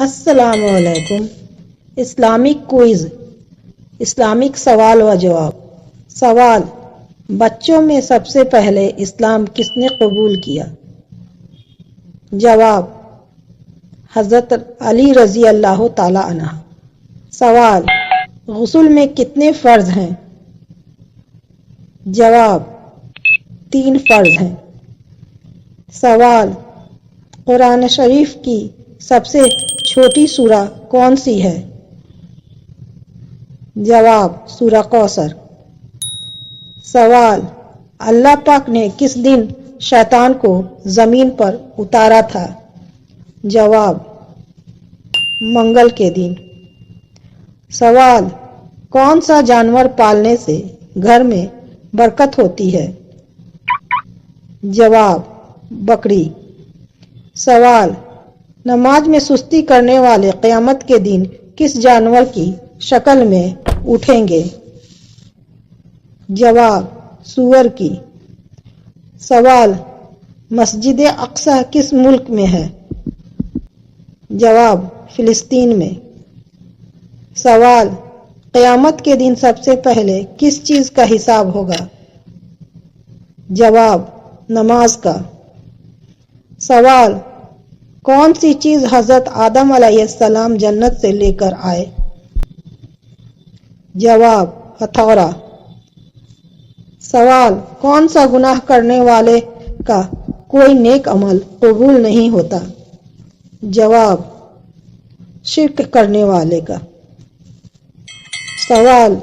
السلام علیکم۔ Islamic quiz, Islamic سوال و جواب۔ سوال: بچوں میں سب سے پہلے اسلام کس نے قبول کیا؟ جواب: حضرت علی رضی اللہ تعالی عنہ۔ سوال: غسل میں کتنے فرض ہیں؟ جواب: 3 فرض ہیں۔ سوال: قرآن شریف کی سب سے چھوٹی سورہ کون سی ہے؟ جواب: سورہ کوثر۔ سوال: اللہ پاک نے کس دن شیطان کو زمین پر اتارا تھا؟ جواب: منگل کے دن۔ سوال: کون سا جانور پالنے سے گھر میں برکت ہوتی ہے؟ جواب: بکری۔ سوال: نماز میں سستی کرنے والے قیامت کے دن کس جانور کی شکل میں اٹھیں گے؟ جواب: سور کی۔ سوال: مسجد اقصی کس ملک میں ہے؟ جواب: فلسطین میں۔ سوال: قیامت کے دن سب سے پہلے کس چیز کا حساب ہوگا؟ جواب: نماز کا۔ سوال: کون سی چیز حضرت آدم علیہ السلام جنت سے لے کر آئے؟ جواب: ہتھوڑا۔ سوال: کون سا گناہ کرنے والے کا کوئی نیک عمل قبول نہیں ہوتا؟ جواب: شرک کرنے والے کا۔ سوال: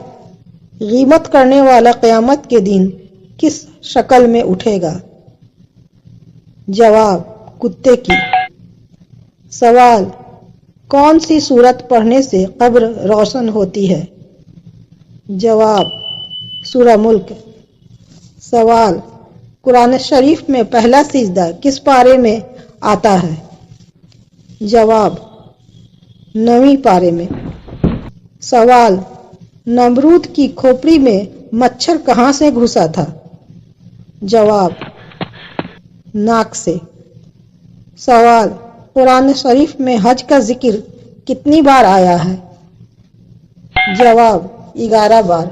غیبت کرنے والا قیامت کے دن کس شکل میں اٹھے گا؟ جواب: کتے کی۔ سوال: کون سی سورت پڑھنے سے قبر روشن ہوتی ہے؟ جواب: سورہ ملک۔ سوال: قرآن شریف میں پہلا سجدہ کس پارے میں آتا ہے؟ جواب: 9ویں پارے میں۔ سوال: نمرود کی کھوپڑی میں مچھر کہاں سے گھسا تھا؟ جواب: ناک سے۔ سوال: قرآن شریف میں حج کا ذکر کتنی بار آیا ہے؟ جواب: 11 بار۔